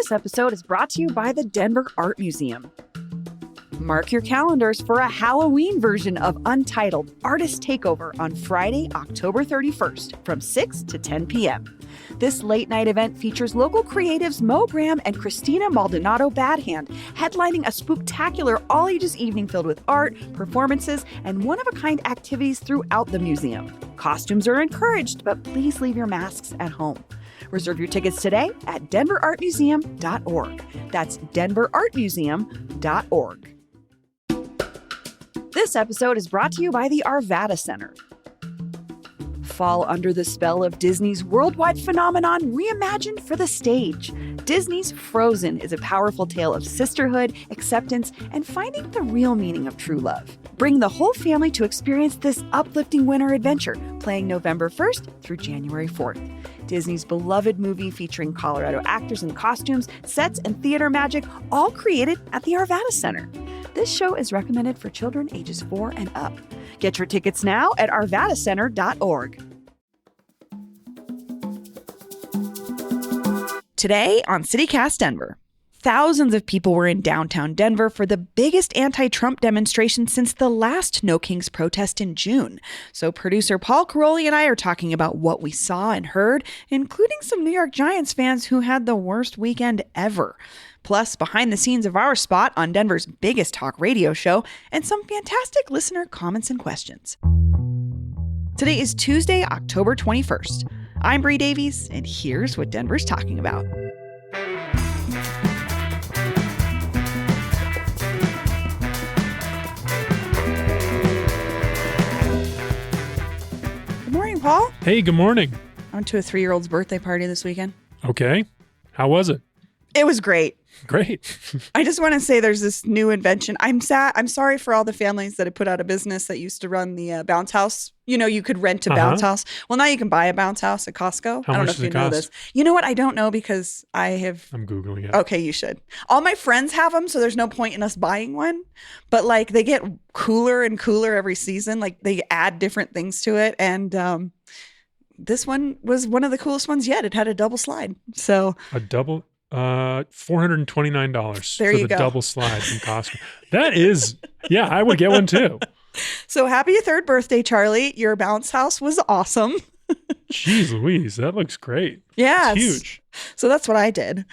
This episode is brought to you by the Denver Art Museum. Mark your calendars for a Halloween version of Untitled Artist Takeover on Friday, October 31st from 6 to 10 p.m. This late-night event features local creatives Mo Graham and Christina Maldonado Badhand, headlining a spooktacular all-ages evening filled with art, performances, and one-of-a-kind activities throughout the museum. Costumes are encouraged, but please leave your masks at home. Reserve your tickets today at denverartmuseum.org. That's denverartmuseum.org. This episode is brought to you by the Arvada Center. Fall under the spell of Disney's worldwide phenomenon reimagined for the stage. Disney's Frozen is a powerful tale of sisterhood, acceptance, and finding the real meaning of true love. Bring the whole family to experience this uplifting winter adventure, playing November 1st through January 4th. Disney's beloved movie featuring Colorado actors and costumes, sets, and theater magic, all created at the Arvada Center. This show is recommended for children ages 4 and up. Get your tickets now at arvadacenter.org. Today on CityCast Denver, thousands of people were in downtown Denver for the biggest anti-Trump demonstration since the last No Kings protest in June. So producer Paul Caroli and I are talking about what we saw and heard, including some New York Giants fans who had the worst weekend ever. Plus, behind the scenes of our spot on Denver's biggest talk radio show, and some fantastic listener comments and questions. Today is Tuesday, October 21st. I'm Bree Davies, and here's what Denver's talking about. Good morning, Paul. Hey, good morning. I went to a 3-year-old's birthday party this weekend. Okay. How was it? It was great. Great. I just want to say there's this new invention. I'm sorry for all the families that had put out a business that used to run the bounce house. You know, you could rent a bounce house. Well, now you can buy a bounce house at Costco. How I don't much know if does you it know cost? this. You know what? I don't know because I'm Googling it. Okay, you should. All my friends have them, so there's no point in us buying one. But like they get cooler and cooler every season. Like they add different things to it. And this one was one of the coolest ones yet. It had a double slide. So A double... $429 There for you the go. double slide from Costco. That is, yeah, I would get one too. So happy 3rd birthday, Charlie. Your bounce house was awesome. Jeez Louise, that looks great. Yeah. It's huge. So that's what I did.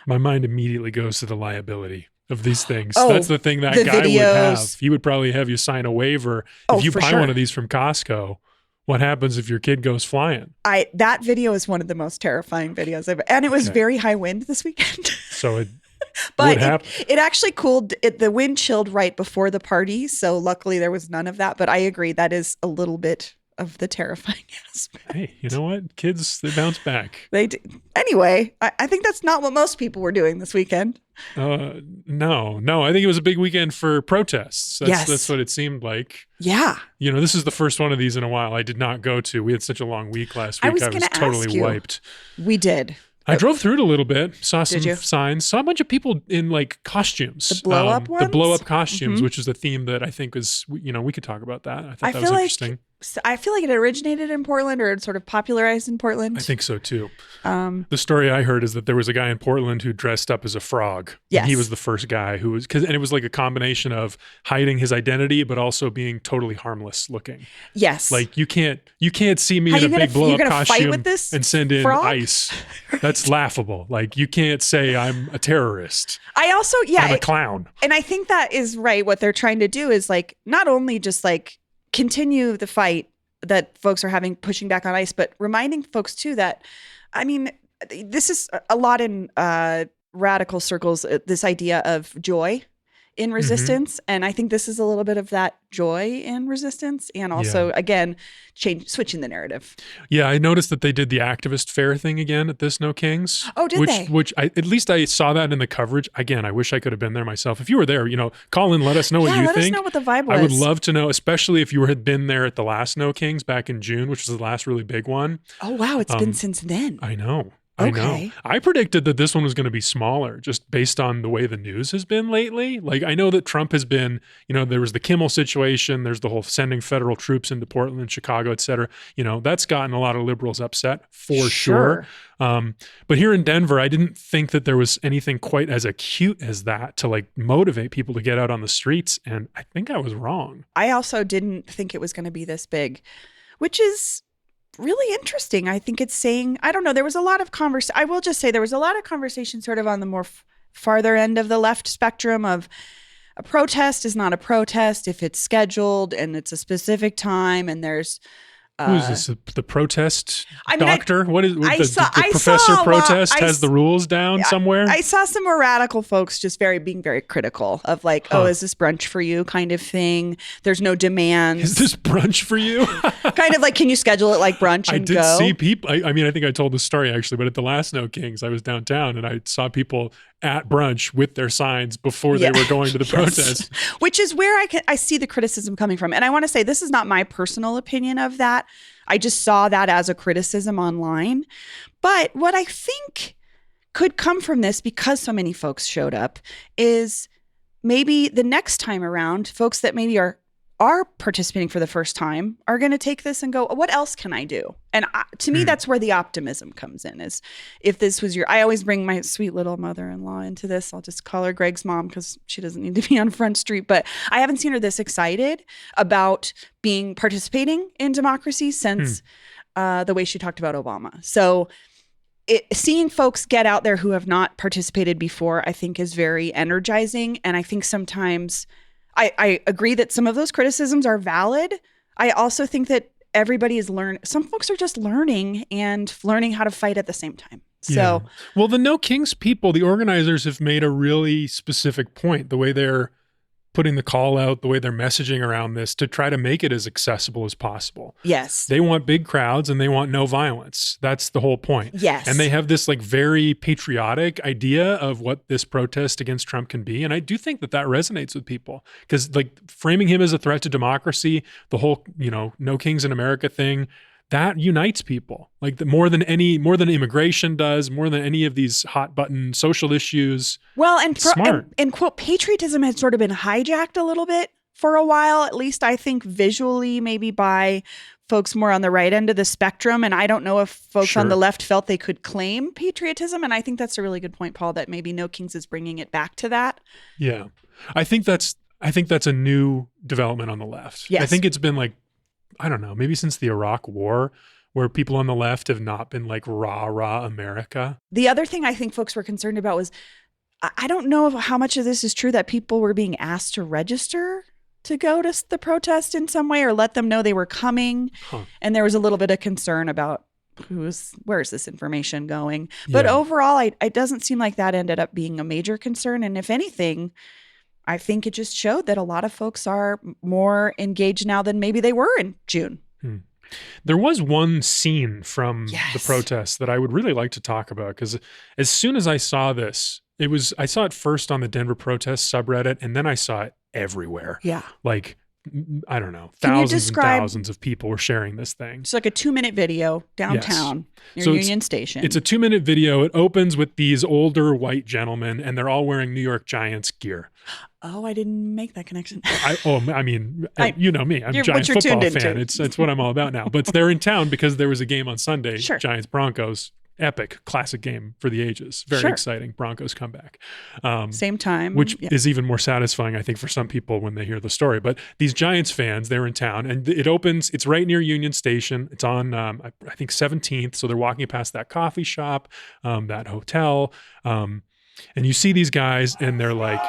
My mind immediately goes to the liability of these things. Oh, That's the thing that the guy would videos. have. He would probably have you sign a waiver. Oh, if you for buy sure. one of these from Costco, what happens if your kid goes flying? That video is one of the most terrifying videos ever. And it was Okay. very high wind this weekend. So it But would happen. it actually cooled. The wind chilled right before the party. So luckily there was none of that. But I agree. That is a little bit of the terrifying aspect. Hey, you know what? Kids, they bounce back. They do. Anyway, I think that's not what most people were doing this weekend. No. I think it was a big weekend for protests. Yes. That's what it seemed like. Yeah. You know, this is the first one of these in a while I did not go to. We had such a long week last I week. was I was gonna ask totally you. wiped. We did. I drove through it a little bit, saw some Did you? signs, saw a bunch of people in like costumes. The blow-up The ones? blow-up costumes, Mhm. which is a theme that I think was, we could talk about that. I thought I that feel was like interesting. I feel like it originated in Portland or it sort of popularized in Portland. I think so too. Um, The story I heard is that there was a guy in Portland who dressed up as a frog. Yes. And he was the first guy who was, and it was like a combination of hiding his identity, but also being totally harmless looking. yes. Like you can't see me How in you a gonna- big blow you're up gonna fight costume with this and send in frog? ice. That's laughable. Like you can't say I'm a terrorist. I also, I'm a clown. and I think that is right. What they're trying to do is like not only just like continue the fight that folks are having pushing back on ICE, but reminding folks too that, I mean, this is a lot in radical circles, this idea of joy in resistance. And I think this is a little bit of that joy in resistance. And also, again, switching the narrative. Yeah, I noticed that they did the activist fair thing again at this No Kings. Oh, did they? Which at least I saw that in the coverage. Again, I wish I could have been there myself. If you were there, call in, let us know what you let think. us know what the vibe was. I would love to know, especially if you had been there at the last No Kings back in June, which was the last really big one. Oh, wow. It's been since then. I know. I know. Okay. I predicted that this one was going to be smaller just based on the way the news has been lately. Like, I know that Trump has been, there was the Kimmel situation. There's the whole sending federal troops into Portland, Chicago, et cetera. That's gotten a lot of liberals upset for sure. But here in Denver, I didn't think that there was anything quite as acute as that to like motivate people to get out on the streets. And I think I was wrong. I also didn't think it was going to be this big, which is really interesting. I think it's saying, I don't know, there was a lot of I will just say there was a lot of conversation sort of on the more farther end of the left spectrum of a protest is not a protest if it's scheduled and it's a specific time and there's who is this? The protest doctor? What is the professor has the rules down somewhere? I saw some more radical folks just being very critical of like, oh, is this brunch for you kind of thing? There's no demands. Is this brunch for you? Kind of like, can you schedule it like brunch and go? I did see people. I mean, I think I told the story actually, but at the last No Kings, I was downtown and I saw people at brunch with their signs before they were going to the protest. Which is where I see the criticism coming from. And I want to say this is not my personal opinion of that. I just saw that as a criticism online. But what I think could come from this, because so many folks showed up, is maybe the next time around, folks that maybe are participating for the first time are going to take this and go, what else can I do? And to me, that's where the optimism comes in, is if this was I always bring my sweet little mother-in-law into this. I'll just call her Greg's mom because she doesn't need to be on Front Street. But I haven't seen her this excited about participating in democracy since the way she talked about Obama. So seeing folks get out there who have not participated before, I think is very energizing. And I think sometimes I agree that some of those criticisms are valid. I also think that everybody is some folks are just learning how to fight at the same time. So, well, the No Kings people, the organizers have made a really specific point, the way they're putting the call out, the way they're messaging around this to try to make it as accessible as possible. Yes. They want big crowds and they want no violence. That's the whole point. Yes. And they have this like very patriotic idea of what this protest against Trump can be. And I do think that resonates with people because like framing him as a threat to democracy, the whole, No Kings in America thing, that unites people like more than immigration does, more than any of these hot button social issues. Well, and quote, patriotism has sort of been hijacked a little bit for a while, at least I think visually, maybe by folks more on the right end of the spectrum. And I don't know if folks on the left felt they could claim patriotism. And I think that's a really good point, Paul, that maybe No Kings is bringing it back to that. Yeah. I think that's a new development on the left. Yes. I think it's been like, I don't know, maybe since the Iraq War, where people on the left have not been like rah America. The other thing I think folks were concerned about was, I don't know how much of this is true, that people were being asked to register to go to the protest in some way or let them know they were coming. And there was a little bit of concern about where's this information going. But overall, it doesn't seem like that ended up being a major concern. And if anything, I think it just showed that a lot of folks are more engaged now than maybe they were in June. There was one scene from the protest that I would really like to talk about, because as soon as I saw this, I saw it first on the Denver protest subreddit, and then I saw it everywhere. Yeah. Like, I don't know, thousands and thousands of people were sharing this thing. It's like a 2-minute video downtown near Union Station. It's a 2-minute video. It opens with these older white gentlemen, and they're all wearing New York Giants gear. Oh, I didn't make that connection. You know me. I'm a Giants football fan. It's what I'm all about now. But they're in town because there was a game on Sunday, Giants Broncos. Epic, classic game for the ages. Very exciting. Broncos comeback. Same time. Which is even more satisfying, I think, for some people when they hear the story. But these Giants fans, they're in town, and it opens, it's right near Union Station. It's on, I think, 17th. So they're walking past that coffee shop, that hotel. And you see these guys, and they're like,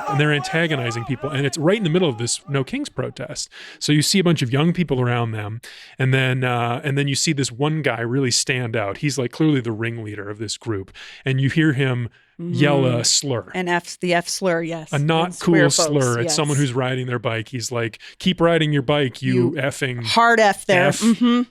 and they're antagonizing people, and it's right in the middle of this No Kings protest. So you see a bunch of young people around them, and then you see this one guy really stand out. He's like clearly the ringleader of this group, and you hear him yell a slur. The F slur, yes. A not cool slur at someone who's riding their bike. He's like, keep riding your bike, you effing hard F there. F,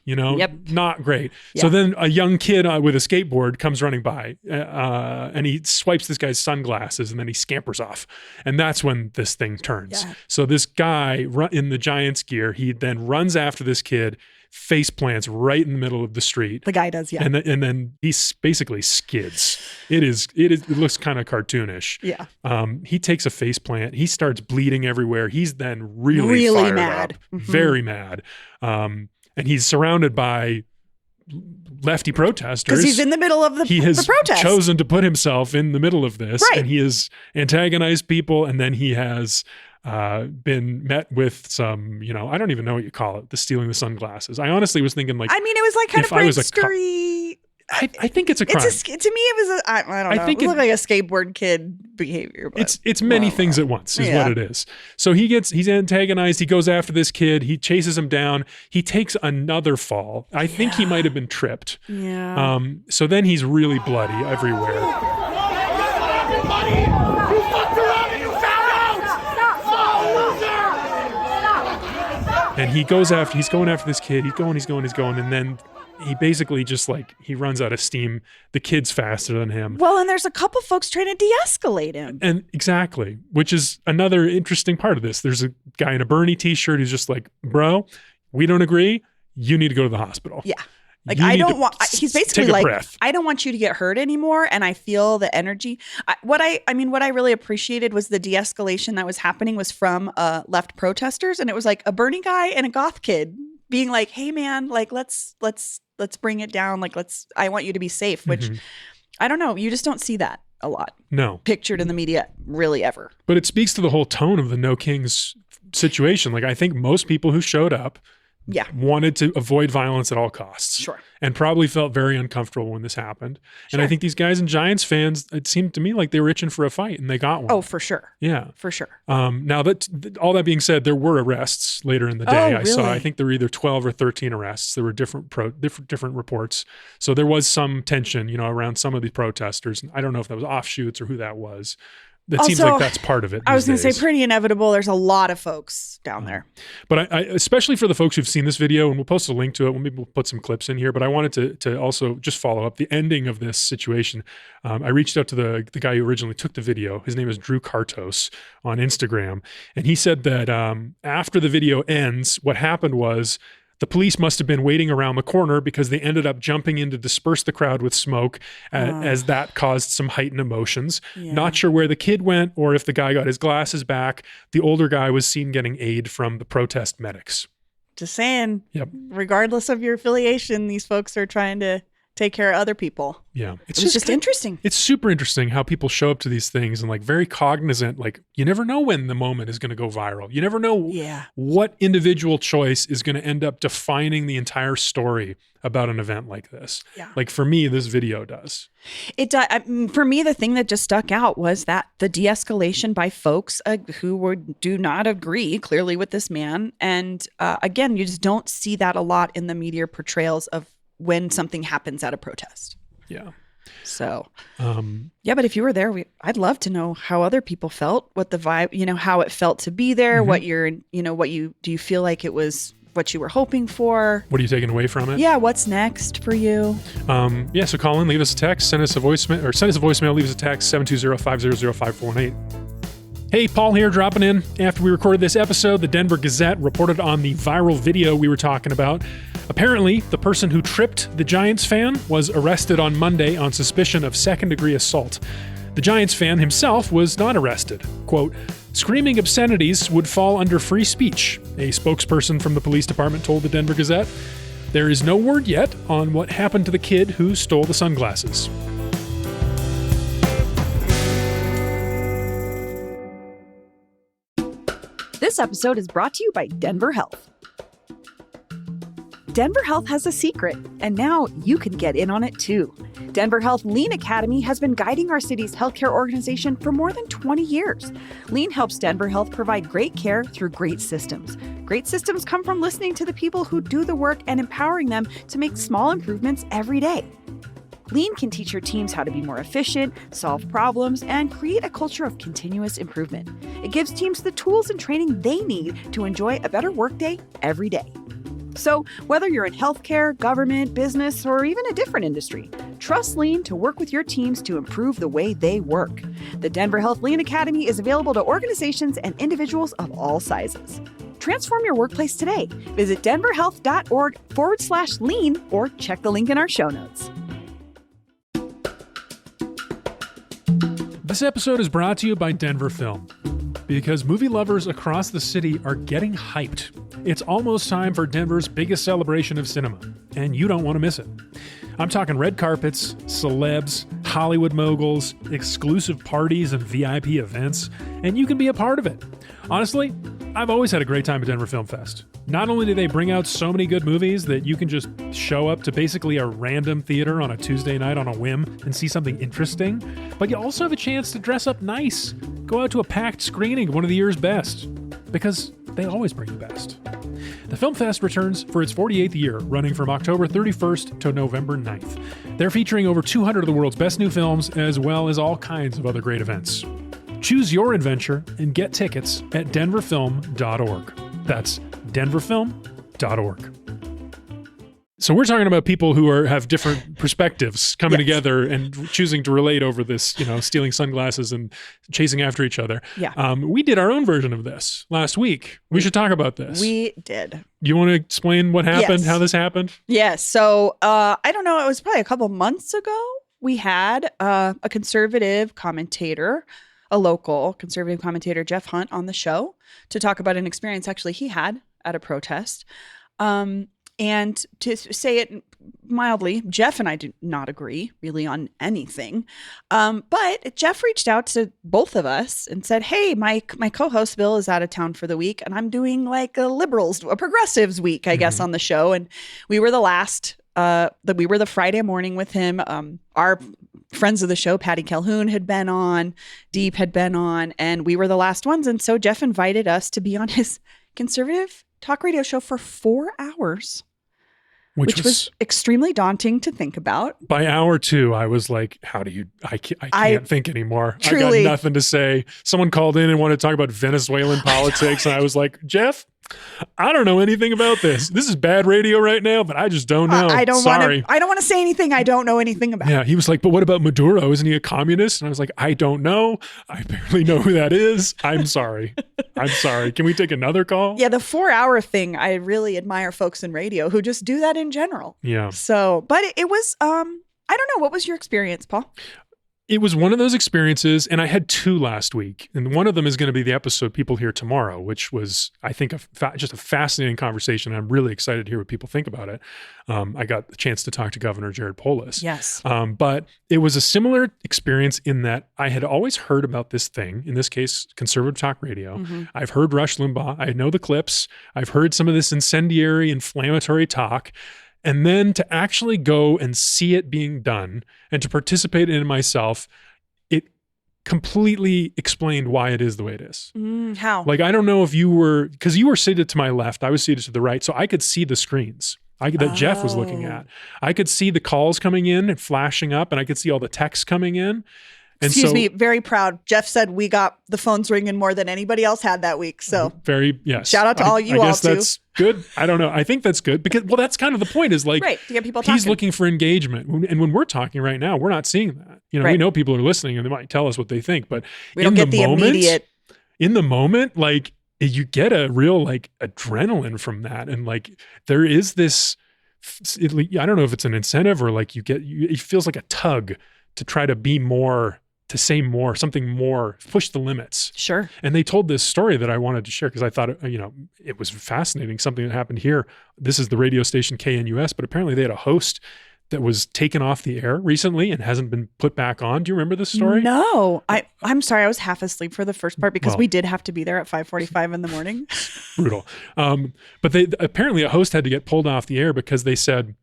not great. Yeah. So then a young kid with a skateboard comes running by and he swipes this guy's sunglasses and then he scampers off. And that's when this thing turns. Yeah. So this guy in the Giants gear, he then runs after this kid, face plants right in the middle of the street. The guy does, yeah. And then he basically skids. It looks kind of cartoonish. Yeah. He takes a face plant. He starts bleeding everywhere. He's then really fired mad. Up, very mad. And he's surrounded by lefty protesters. Because he's in the middle of the protest. He has chosen to put himself in the middle of this. Right. And he has antagonized people. And then he has been met with some, I don't even know what you call it, the stealing the sunglasses. I honestly was thinking it was like kind of prankstery. I think it's a crime. To me, it was I don't know. I think it looked like a skateboard kid behavior. But it's many things at once is what it is. So he's antagonized. He goes after this kid. He chases him down. He takes another fall. I think he might have been tripped. Yeah. So then he's really bloody everywhere. And he's going after this kid. He's going. And then he basically just he runs out of steam. The kid's faster than him. Well, and there's a couple folks trying to de-escalate him. And exactly, which is another interesting part of this. There's a guy in a Bernie t-shirt who's just like, bro, we don't agree. You need to go to the hospital. Yeah. He's basically like, I don't want you to get hurt anymore. And I feel the energy. What I really appreciated was the de-escalation that was happening was from left protesters. And it was like a Bernie guy and a goth kid being like, hey man, let's bring it down. I want you to be safe, which I don't know. You just don't see that a lot. No. Pictured in the media really ever. But it speaks to the whole tone of the No Kings situation. I think most people who showed up wanted to avoid violence at all costs. Sure. And probably felt very uncomfortable when this happened. Sure. And I think these guys and Giants fans, it seemed to me like they were itching for a fight and they got one. Oh, for sure. Yeah. For sure. Now all that being said, there were arrests later in the day. Oh, really? I think there were either 12 or 13 arrests. There were different reports. So there was some tension, around some of these protesters. And I don't know if that was offshoots or who that was. It seems like that's part of it. I was going to say pretty inevitable. There's a lot of folks down there. But I especially for the folks who've seen this video, and we'll post a link to it. Maybe we'll put some clips in here. But I wanted to also just follow up the ending of this situation. I reached out to the guy who originally took the video. His name is Drew Kartos on Instagram. And he said that after the video ends, what happened was the police must have been waiting around the corner because they ended up jumping in to disperse the crowd with smoke as that caused some heightened emotions. Yeah. Not sure where the kid went or if the guy got his glasses back. The older guy was seen getting aid from the protest medics. Just saying, yep. Regardless of your affiliation, these folks are trying to take care of other people. Yeah. It's just interesting. It's super interesting how people show up to these things and very cognizant, you never know when the moment is going to go viral. You never know what individual choice is going to end up defining the entire story about an event like this. Yeah. For me, this video does. It does. For me, the thing that just stuck out was that the de-escalation by folks who do not agree clearly with this man. And again, you just don't see that a lot in the media portrayals of when something happens at a protest. Yeah. So, but if you were there, I'd love to know how other people felt, what the vibe, how it felt to be there, what do you feel like it was what you were hoping for? What are you taking away from it? Yeah. What's next for you? So call in, leave us a text, send us a voicemail, leave us a text, 720-500-5418. Hey, Paul here, dropping in. After we recorded this episode, the Denver Gazette reported on the viral video we were talking about. Apparently, the person who tripped the Giants fan was arrested on Monday on suspicion of second-degree assault. The Giants fan himself was not arrested. Quote, screaming obscenities would fall under free speech, a spokesperson from the police department told the Denver Gazette. There is no word yet on what happened to the kid who stole the sunglasses. This episode is brought to you by Denver Health. Denver Health has a secret, and now you can get in on it too. Denver Health Lean Academy has been guiding our city's healthcare organization for more than 20 years. Lean helps Denver Health provide great care through great systems. Great systems come from listening to the people who do the work and empowering them to make small improvements every day. Lean can teach your teams how to be more efficient, solve problems, and create a culture of continuous improvement. It gives teams the tools and training they need to enjoy a better workday every day. So, whether you're in healthcare, government, business, or even a different industry, trust Lean to work with your teams to improve the way they work. The Denver Health Lean Academy is available to organizations and individuals of all sizes. Transform your workplace today. Visit denverhealth.org/lean or check the link in our show notes. This episode is brought to you by Denver Film, because movie lovers across the city are getting hyped. It's almost time for Denver's biggest celebration of cinema, and you don't want to miss it. I'm talking red carpets, celebs, Hollywood moguls, exclusive parties and VIP events, and you can be a part of it. Honestly, I've always had a great time at Denver Film Fest. Not only do they bring out so many good movies that you can just show up to basically a random theater on a Tuesday night on a whim and see something interesting, but you also have a chance to dress up nice, go out to a packed screening of one of the year's best, because they always bring the best. The Film Fest returns for its 48th year, running from October 31st to November 9th. They're featuring over 200 of the world's best new films, as well as all kinds of other great events. Choose your adventure and get tickets at denverfilm.org. That's denverfilm.org. So we're talking about people who have different perspectives coming together and choosing to relate over this, stealing sunglasses and chasing after each other. Yeah. We did our own version of this last week. We should talk about this. We did. You want to explain what happened, how this happened? Yes. So I don't know. It was probably a couple months ago. We had a conservative commentator, a local conservative commentator, Jeff Hunt, on the show to talk about an experience actually he had at a protest. And to say it mildly, Jeff and I do not agree really on anything. But Jeff reached out to both of us and said, hey, my co-host Bill is out of town for the week, and I'm doing like a progressives week, I guess, on the show. And we were the last, we were the Friday morning with him. Our friends of the show, Patty Calhoun had been on, Deep had been on, and we were the last ones. And so Jeff invited us to be on his conservative talk radio show for 4 hours, which was extremely daunting to think about. By hour 2, I was like, I can't think anymore. Truly, I got nothing to say. Someone called in and wanted to talk about Venezuelan politics. And I was like, Jeff, I don't know anything about this. This is bad radio right now, but I just don't know. I don't want to say anything I don't know anything about. Yeah, he was like, but what about Maduro? Isn't he a communist? And I was like, I don't know. I barely know who that is. I'm sorry. Can we take another call? Yeah, the 4-hour thing, I really admire folks in radio who just do that in general. Yeah. So, but it was, I don't know. What was your experience, Paul? It was one of those experiences, and I had 2 last week. And one of them is going to be the episode people hear tomorrow, which was, I think, just a fascinating conversation. I'm really excited to hear what people think about it. I got the chance to talk to Governor Jared Polis. Yes. But it was a similar experience in that I had always heard about this thing, in this case, conservative talk radio. Mm-hmm. I've heard Rush Limbaugh. I know the clips. I've heard some of this incendiary, inflammatory talk. And then to actually go and see it being done and to participate in it myself, it completely explained why it is the way it is. How? Like, I don't know if you were, because you were seated to my left, I was seated to the right, so I could see the screens that Jeff was looking at. I could see the calls coming in and flashing up, and I could see all the texts coming in. And Excuse me, very proud. Jeff said we got the phones ringing more than anybody else had that week. So yes. Shout out to all you all too. I guess that's good. I don't know. I think that's good because, well, that's kind of the point is like, right, to get people he's talking. looking for engagement. And when we're talking right now, we're not seeing that. Right. We know people are listening and they might tell us what they think, but we don't get the immediate. In the moment, like you get a real like adrenaline from that. And like, there is this, I don't know if it's an incentive or like it feels like a tug to try to be more, to say more, something more, push the limits. Sure. And they told this story that I wanted to share because I thought, it was fascinating, something that happened here. This is the radio station KNUS, but apparently they had a host that was taken off the air recently and hasn't been put back on. Do you remember this story? No. I'm sorry. I was half asleep for the first part because we did have to be there at 5:45 in the morning. Brutal. But apparently a host had to get pulled off the air because they said,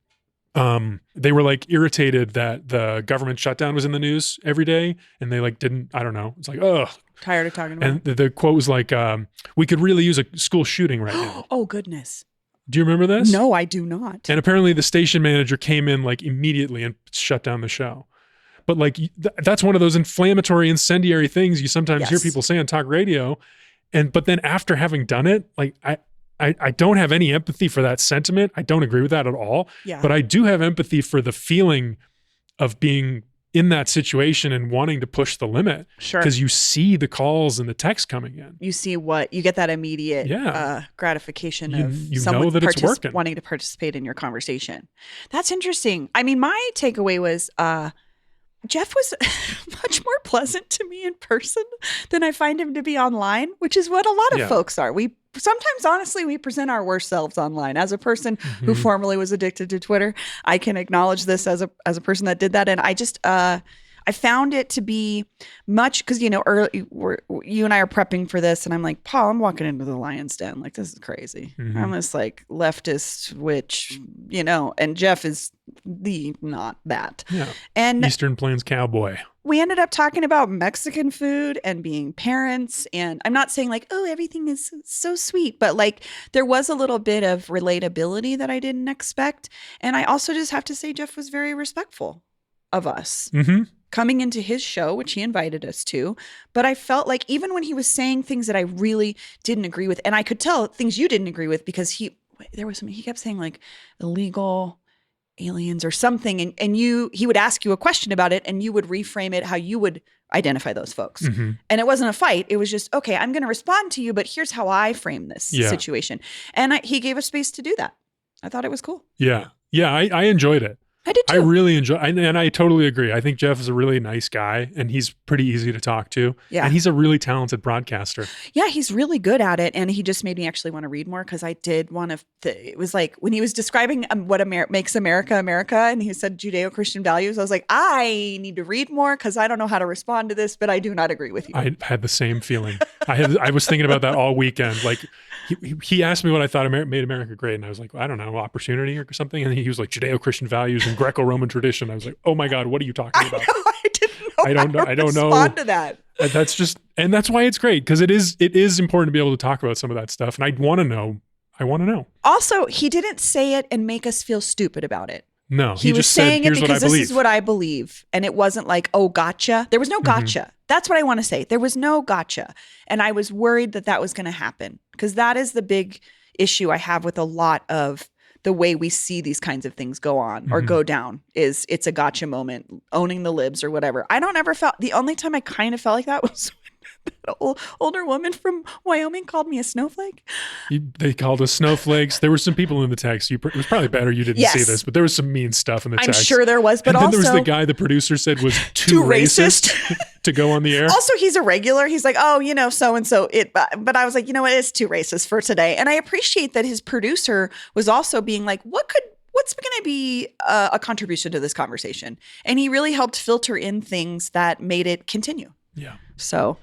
they were like irritated that the government shutdown was in the news every day and they like didn't, I don't know. It's like, ugh. Tired of talking about it. And the quote was like, we could really use a school shooting right now. Oh, goodness. Do you remember this? No, I do not. And apparently the station manager came in like immediately and shut down the show. But like that's one of those inflammatory, incendiary things you sometimes hear people say on talk radio. But then after having done it, like I don't have any empathy for that sentiment. I don't agree with that at all. Yeah. But I do have empathy for the feeling of being in that situation and wanting to push the limit. Sure. Because you see the calls and the text coming in. You see you get that immediate gratification of someone know that it's working. Wanting to participate in your conversation. That's interesting. I mean, my takeaway was Jeff was much more pleasant to me in person than I find him to be online, which is what a lot of folks are. We sometimes, honestly, we present our worst selves online. As a person who formerly was addicted to Twitter, I can acknowledge this as a person that did that. And I just, I found it to be much, because, you know, you and I are prepping for this, and I'm like, Paul, I'm walking into the lion's den. Like, this is crazy. I'm this like leftist witch, you know, and Jeff is not that. Yeah. And Eastern Plains cowboy. We ended up talking about Mexican food and being parents. And I'm not saying like, oh, everything is so sweet, but like there was a little bit of relatability that I didn't expect. And I also just have to say Jeff was very respectful of us coming into his show, which he invited us to. But I felt like even when he was saying things that I really didn't agree with, and I could tell things you didn't agree with, because he kept saying like illegal aliens or something, and he would ask you a question about it, and you would reframe it how you would identify those folks. And it wasn't a fight. It was just, okay, I'm going to respond to you, but here's how I frame this situation. And he gave us space to do that. I thought it was cool. Yeah. I enjoyed it. I did too. I really enjoy, and I totally agree. I think Jeff is a really nice guy, and he's pretty easy to talk to. Yeah. And he's a really talented broadcaster. Yeah, he's really good at it. And he just made me actually want to read more, because I did want to, it was like when he was describing what makes America, America, and he said Judeo-Christian values, I was like, I need to read more, because I don't know how to respond to this, but I do not agree with you. I had the same feeling. I was thinking about that all weekend. Like, he asked me what I thought made America great, and I was like, I don't know, opportunity or something. And he was like, Judeo-Christian values and Greco-Roman tradition. I was like, oh my God, what are you talking about? I don't know. I don't know. Respond to that. That's just, and that's why it's great, because it is important to be able to talk about some of that stuff. And I want to know. Also, he didn't say it and make us feel stupid about it. No, he was just saying said, it because this is what I believe. And it wasn't like, oh, gotcha. There was no gotcha. That's what I want to say. There was no gotcha. And I was worried that was going to happen, because that is the big issue I have with a lot of the way we see these kinds of things go on or go down, is it's a gotcha moment, owning the libs or whatever. I don't ever felt, the only time I kind of felt like that was when an older woman from Wyoming called me a snowflake. They called us snowflakes. There were some people in the text. It was probably better you didn't see this, but there was some mean stuff in the text. I'm sure there was, but and then also there was the guy the producer said was too racist to go on the air. Also, he's a regular. He's like, oh, you know, so-and-so. But I was like, you know what? It's too racist for today. And I appreciate that his producer was also being like, what's going to be a contribution to this conversation? And he really helped filter in things that made it continue. Yeah. So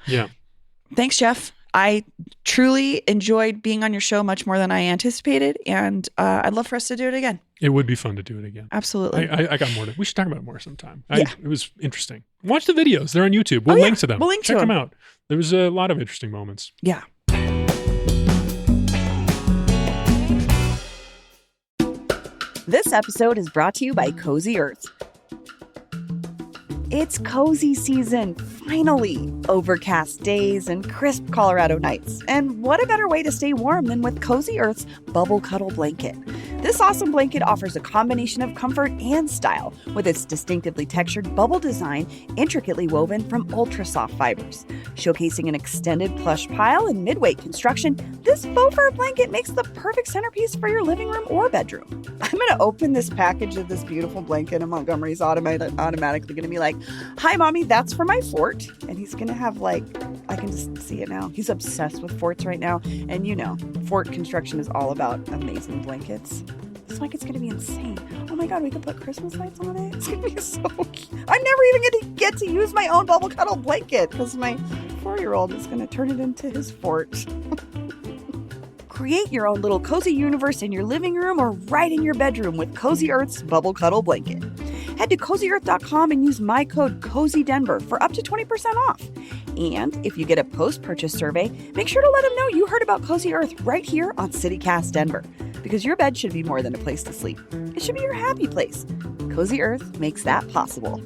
thanks, Jeff. I truly enjoyed being on your show much more than I anticipated. And I'd love for us to do it again. It would be fun to do it again. Absolutely. I got more we should talk about it more sometime. It was interesting. Watch the videos. They're on YouTube. We'll link to them. Check them out. There was a lot of interesting moments. Yeah. This episode is brought to you by Cozy Earth. It's cozy season, finally. Overcast days and crisp Colorado nights. And what a better way to stay warm than with Cozy Earth's Bubble Cuddle Blanket. This awesome blanket offers a combination of comfort and style with its distinctively textured bubble design, intricately woven from ultra-soft fibers. Showcasing an extended plush pile and mid-weight construction, this faux fur blanket makes the perfect centerpiece for your living room or bedroom. I'm going to open this package of this beautiful blanket, and Montgomery's automatically going to be like, hi, Mommy, that's for my fort. And he's going to have I can just see it now. He's obsessed with forts right now. And you know, fort construction is all about amazing blankets. It's like it's going to be insane. Oh my God, we could put Christmas lights on it. It's going to be so cute. I'm never even going to get to use my own bubble cuddle blanket because my 4-year-old is going to turn it into his fort. Create your own little cozy universe in your living room or right in your bedroom with Cozy Earth's Bubble Cuddle Blanket. Head to CozyEarth.com and use my code CozyDenver for up to 20% off. And if you get a post-purchase survey, make sure to let them know you heard about Cozy Earth right here on CityCast Denver. because your bed should be more than a place to sleep. It should be your happy place. Cozy Earth makes that possible.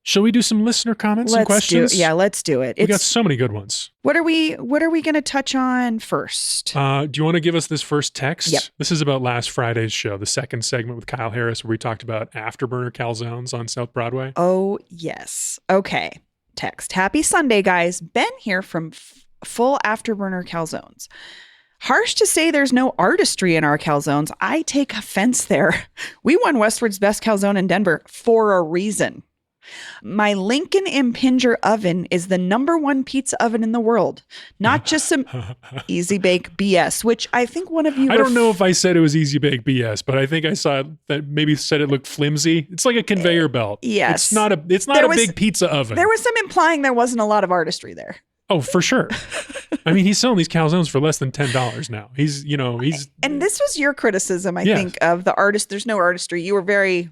Shall we do some listener comments and questions? Let's do it. We got so many good ones. What are we going to touch on first? Do you want to give us this first text? Yep. This is about last Friday's show, the second segment with Kyle Harris, where we talked about afterburner calzones on South Broadway. Oh, yes. Okay. Text. Happy Sunday, guys. Ben here from Full Afterburner Calzones. Harsh to say there's no artistry in our calzones. I take offense there. We won Westward's best calzone in Denver for a reason. My Lincoln Impinger oven is the #1 pizza oven in the world, not just some easy bake BS, which I think one of you... I don't know if I said it was easy bake BS, but I think I saw that maybe said it looked flimsy. It's like a conveyor belt. Yes. It's not a big pizza oven. There was some implying there wasn't a lot of artistry there. Oh, for sure. I mean, he's selling these calzones for less than $10 now. He's. And this was your criticism, I think, of the artist. There's no artistry. You were very...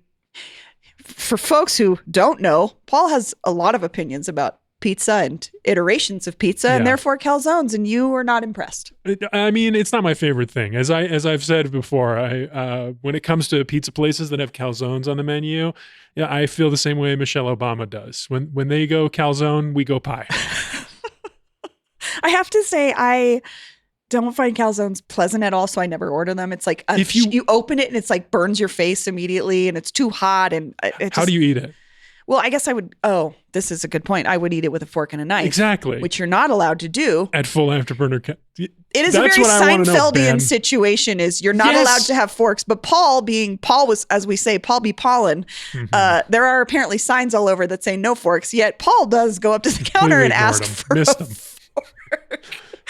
For folks who don't know, Paul has a lot of opinions about pizza and iterations of pizza, and therefore calzones, and you are not impressed. I mean, it's not my favorite thing. As I've said before, when it comes to pizza places that have calzones on the menu, I feel the same way Michelle Obama does. When they go calzone, we go pie. I have to say, I don't find calzones pleasant at all, so I never order them. It's like if you open it and it's like burns your face immediately, and it's too hot. And how do you eat it? Well, I guess I would. Oh, this is a good point. I would eat it with a fork and a knife, exactly, which you're not allowed to do at Full Afterburner. It is a very Seinfeldian situation. Is you're not allowed to have forks. But Paul was, as we say, Paul be Paulin. Mm-hmm. There are apparently signs all over that say no forks. Yet Paul does go up to the counter and ask for a fork.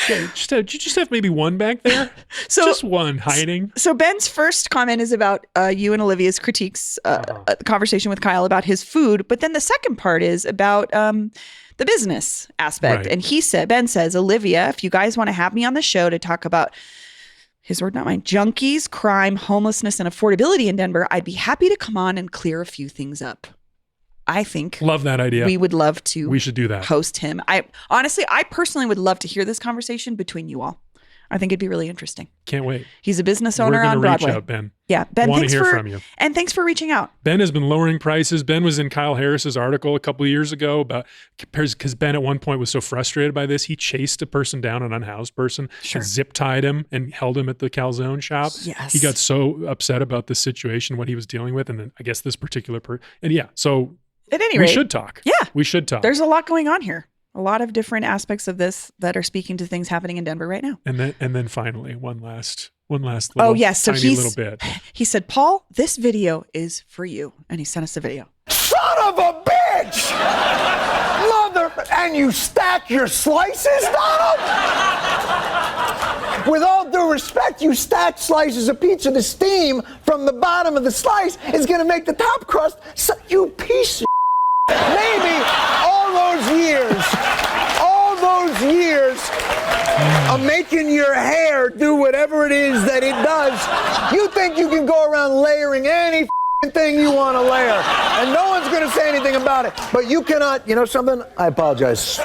Yeah, did you just have maybe one back there? Just one hiding. So Ben's first comment is about you and Olivia's critiques, the conversation with Kyle about his food. But then the second part is about the business aspect. Right. And Ben says, Olivia, if you guys want to have me on the show to talk about, his word, not mine, junkies, crime, homelessness, and affordability in Denver, I'd be happy to come on and clear a few things up. I think love that idea. We would love to. We should do that. Host him. I personally would love to hear this conversation between you all. I think it'd be really interesting. Can't wait. He's a business owner on Broadway. Reach out, Ben. Yeah, Ben. Want to hear from you. And thanks for reaching out. Ben has been lowering prices. Ben was in Kyle Harris's article a couple of years ago because Ben at one point was so frustrated by this, he chased a person down, an unhoused person, and zip tied him and held him at the calzone shop. Yes. He got so upset about this situation, what he was dealing with, and then I guess this particular person. And so. At any rate, we should talk. Yeah. We should talk. There's a lot going on here. A lot of different aspects of this that are speaking to things happening in Denver right now. And then finally, one last little little bit. He said, Paul, this video is for you. And he sent us a video. Son of a bitch! Mother, and you stack your slices, Donald? With all due respect, you stack slices of pizza. The steam from the bottom of the slice is going to make the top crust. So, you piece of maybe all those years of making your hair do whatever it is that it does, you think you can go around layering any thing you want to layer, and no one's going to say anything about it. But you cannot, you know something? I apologize.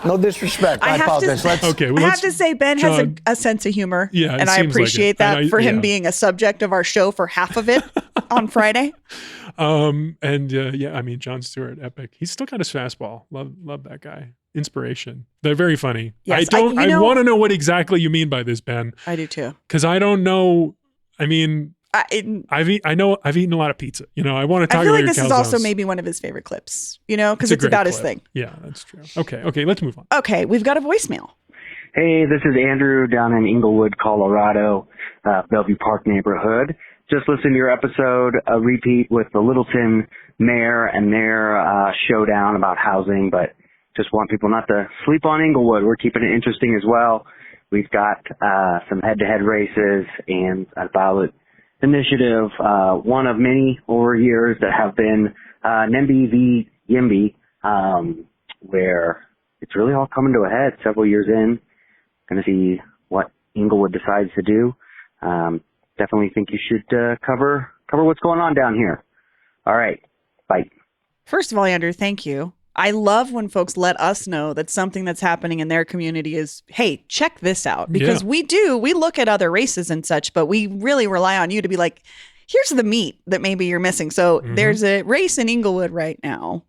No disrespect. I apologize. I have to say, Ben has a sense of humor. Yeah, and I appreciate that for him being a subject of our show for half of it on Friday. I mean, Jon Stewart, epic. He's still got his fastball. Love that guy. Inspiration. They're very funny. Yes, I want to know what exactly you mean by this, Ben. I do too. Because I don't know. I mean, I've eaten a lot of pizza. I want to talk about your calzones. I feel like this is also maybe one of his favorite clips, because it's about his thing. Yeah, that's true. Okay, let's move on. Okay, we've got a voicemail. Hey, this is Andrew down in Englewood, Colorado, Bellevue Park neighborhood. Just listened to your episode, a repeat with the Littleton mayor and their showdown about housing, but just want people not to sleep on Englewood. We're keeping it interesting as well. We've got some head-to-head races and a ballot initiative, one of many over years that have been NIMBY v. YIMBY, where it's really all coming to a head several years in. Going to see what Englewood decides to do. Definitely think you should cover what's going on down here. All right, bye. First of all, Andrew, thank you. I love when folks let us know that something that's happening in their community is, hey, check this out. Because we look at other races and such, but we really rely on you to be like, here's the meat that maybe you're missing. So there's a race in Englewood right now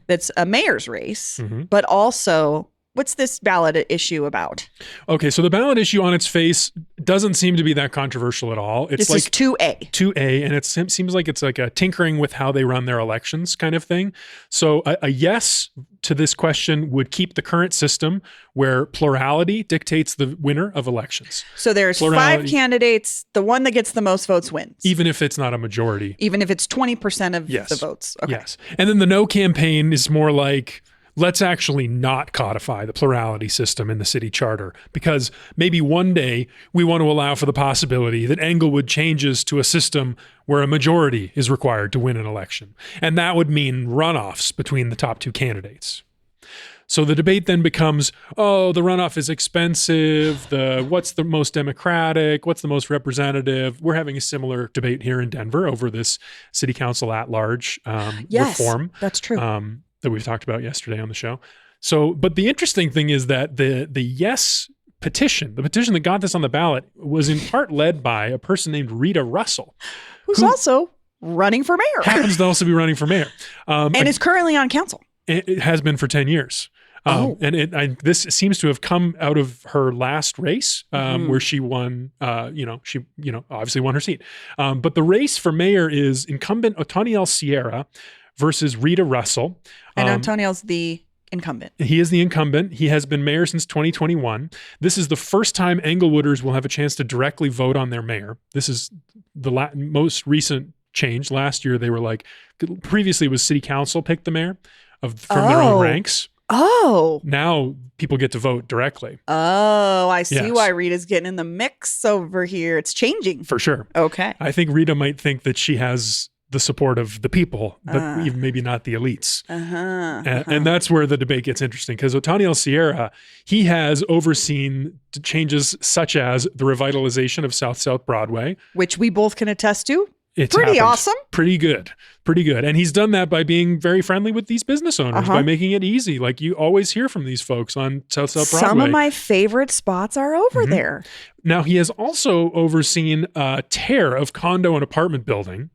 that's a mayor's race, but also what's this ballot issue about? Okay, so the ballot issue on its face doesn't seem to be that controversial at all. It's this is 2A. 2A, and it seems like it's like a tinkering with how they run their elections kind of thing. So a yes to this question would keep the current system where plurality dictates the winner of elections. So there's 5 candidates. The one that gets the most votes wins. Even if it's not a majority. Even if it's 20% of the votes. Okay. Yes. And then the no campaign is more like, let's actually not codify the plurality system in the city charter, because maybe one day we want to allow for the possibility that Englewood changes to a system where a majority is required to win an election. And that would mean runoffs between the top 2 candidates. So the debate then becomes, the runoff is expensive. What's the most democratic? What's the most representative? We're having a similar debate here in Denver over this city council at-large reform. That's true. That we've talked about yesterday on the show. So, but the interesting thing is that the yes petition, the petition that got this on the ballot, was in part led by a person named Rita Russell, who's also running for mayor. Happens to also be running for mayor. And is currently on council. It has been for 10 years. And this seems to have come out of her last race, where she won, she obviously won her seat. But the race for mayor is incumbent Otoniel Sierra versus Rita Russell. And Antoniel's the incumbent. He is the incumbent. He has been mayor since 2021. This is the first time Englewooders will have a chance to directly vote on their mayor. This is the most recent change. Last year, they were like, previously it was city council picked the mayor from their own ranks. Oh. Now people get to vote directly. Oh, I see why Rita's getting in the mix over here. It's changing. For sure. Okay. I think Rita might think that she has the support of the people, but even maybe not the elites. And that's where the debate gets interesting, because Otoniel Sierra, he has overseen changes such as the revitalization of South Broadway. Which we both can attest to. It's pretty awesome. Pretty good. And he's done that by being very friendly with these business owners, by making it easy. Like you always hear from these folks on South Broadway. Some of my favorite spots are over there. Now, he has also overseen a tear of condo and apartment building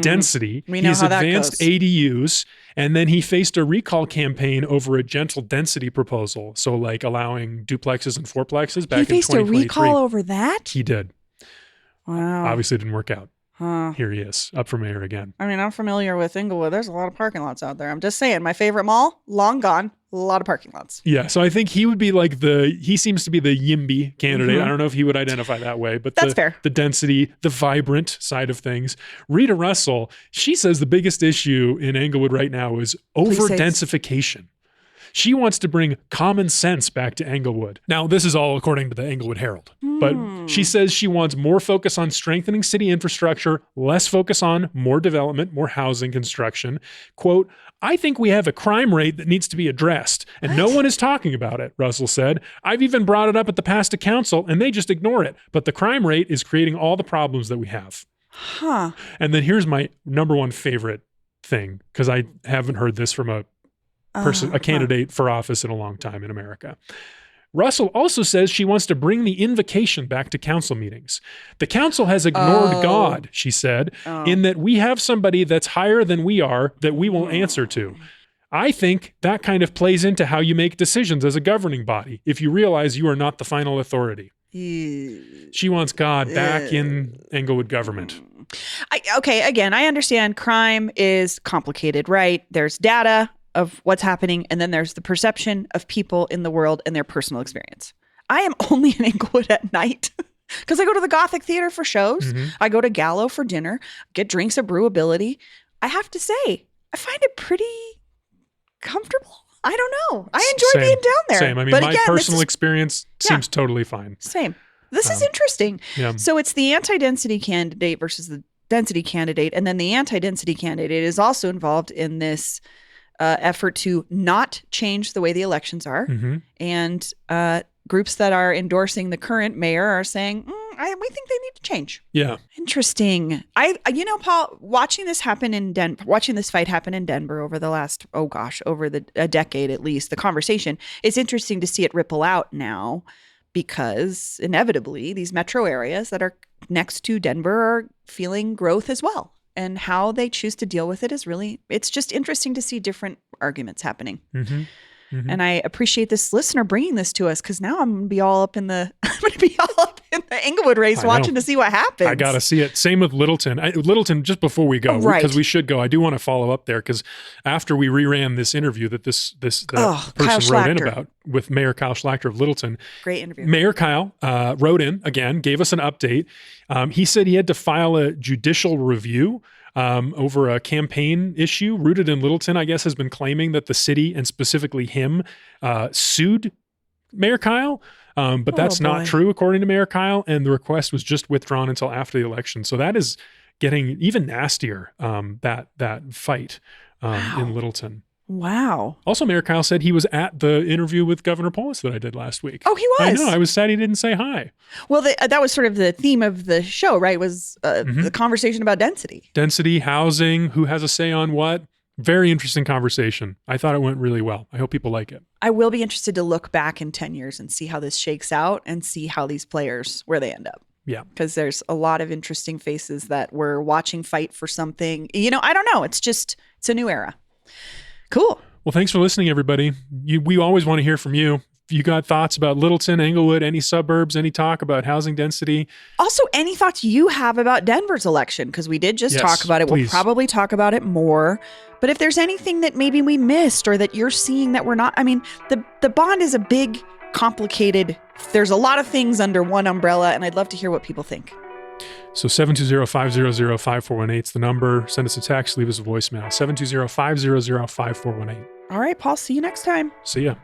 density. We know how that advanced goes. ADUs, and then he faced a recall campaign over a gentle density proposal. So like allowing duplexes and fourplexes back in 2023. He faced a recall over that? He did. Wow. Obviously didn't work out. Here he is, up for mayor again. I mean, I'm familiar with Englewood. There's a lot of parking lots out there. I'm just saying, my favorite mall, long gone, a lot of parking lots. Yeah, so I think he would be like he seems to be the NIMBY candidate. I don't know if he would identify that way, but that's fair. The density, the vibrant side of things. Rita Russell, she says the biggest issue in Englewood right now is over-densification. She wants to bring common sense back to Englewood. Now, this is all according to the Englewood Herald, but she says she wants more focus on strengthening city infrastructure, less focus on more development, more housing construction. Quote, I think we have a crime rate that needs to be addressed, and no one is talking about it, Russell said. I've even brought it up at the Pasta Council, and they just ignore it. But the crime rate is creating all the problems that we have. And then here's my number one favorite thing, because I haven't heard this from a candidate for office in a long time in America. Russell also says she wants to bring the invocation back to council meetings. The council has ignored God, she said, in that we have somebody that's higher than we are that we will answer to. I think that kind of plays into how you make decisions as a governing body if you realize you are not the final authority. She wants God back in Englewood government. Again, I understand crime is complicated, right? There's data of what's happening, and then there's the perception of people in the world and their personal experience. I am only in Englewood at night because I go to the Gothic Theater for shows. I go to Gallo for dinner, get drinks at Brewability. I have to say, I find it pretty comfortable. I don't know. I enjoy being down there. Same. I mean, my personal experience seems totally fine. Same. This is interesting. Yeah. So it's the anti-density candidate versus the density candidate, and then the anti-density candidate is also involved in this effort to not change the way the elections are. And groups that are endorsing the current mayor are saying, we think they need to change. Yeah. Interesting. Paul, watching this fight happen in Denver over the last, a decade at least, the conversation, it's interesting to see it ripple out now because inevitably these metro areas that are next to Denver are feeling growth as well. And how they choose to deal with it is it's just interesting to see different arguments happening. Mm-hmm. Mm-hmm. And I appreciate this listener bringing this to us because now I'm going to be all up in the Englewood race watching to see what happens. I got to see it. Same with Littleton. Littleton, just before we go, because we should go, I do want to follow up there because after we reran this interview that this person wrote in about with Mayor Kyle Schlachter of Littleton. Great interview. Mayor Kyle wrote in, again, gave us an update. He said he had to file a judicial review over a campaign issue rooted in Littleton, I guess, has been claiming that the city and specifically him sued Mayor Kyle. But that's not true, according to Mayor Kyle. And the request was just withdrawn until after the election. So that is getting even nastier, that fight in Littleton. Wow. Also, Mayor Kyle said he was at the interview with Governor Polis that I did last week. Oh, he was? I know. I was sad he didn't say hi. Well, that was sort of the theme of the show, right? Was the conversation about density. Density, housing, who has a say on what. Very interesting conversation. I thought it went really well. I hope people like it. I will be interested to look back in 10 years and see how this shakes out and see how these players, where they end up. Yeah. Because there's a lot of interesting faces that we're watching fight for something. I don't know. It's a new era. Cool. Well, thanks for listening, everybody. We always want to hear from you. If you got thoughts about Littleton, Englewood, any suburbs, any talk about housing density. Also, any thoughts you have about Denver's election, because we did just talk about it. Please. We'll probably talk about it more. But if there's anything that maybe we missed or that you're seeing that we're not, the bond is a big, complicated, there's a lot of things under one umbrella, and I'd love to hear what people think. So 720-500-5418 is the number. Send us a text, leave us a voicemail. 720-500-5418. All right, Paul, see you next time. See ya.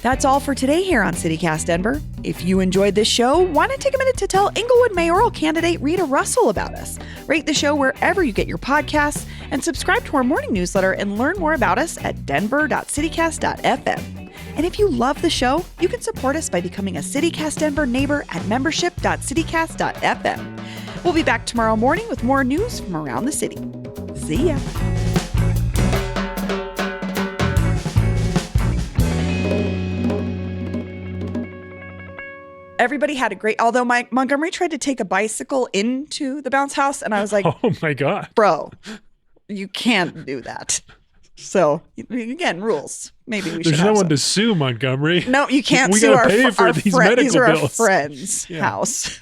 That's all for today here on CityCast Denver. If you enjoyed this show, why not take a minute to tell Englewood mayoral candidate Rita Russell about us? Rate the show wherever you get your podcasts and subscribe to our morning newsletter and learn more about us at denver.citycast.fm. And if you love the show, you can support us by becoming a CityCast Denver neighbor at membership.citycast.fm. We'll be back tomorrow morning with more news from around the city. See ya. Everybody had a great, although Montgomery tried to take a bicycle into the bounce house, and I was like, oh my God. Bro, you can't do that. So, again, rules. Maybe we should There's no one to sue Montgomery. No, you can't we sue gotta pay for these medical these are bills. our friends' house.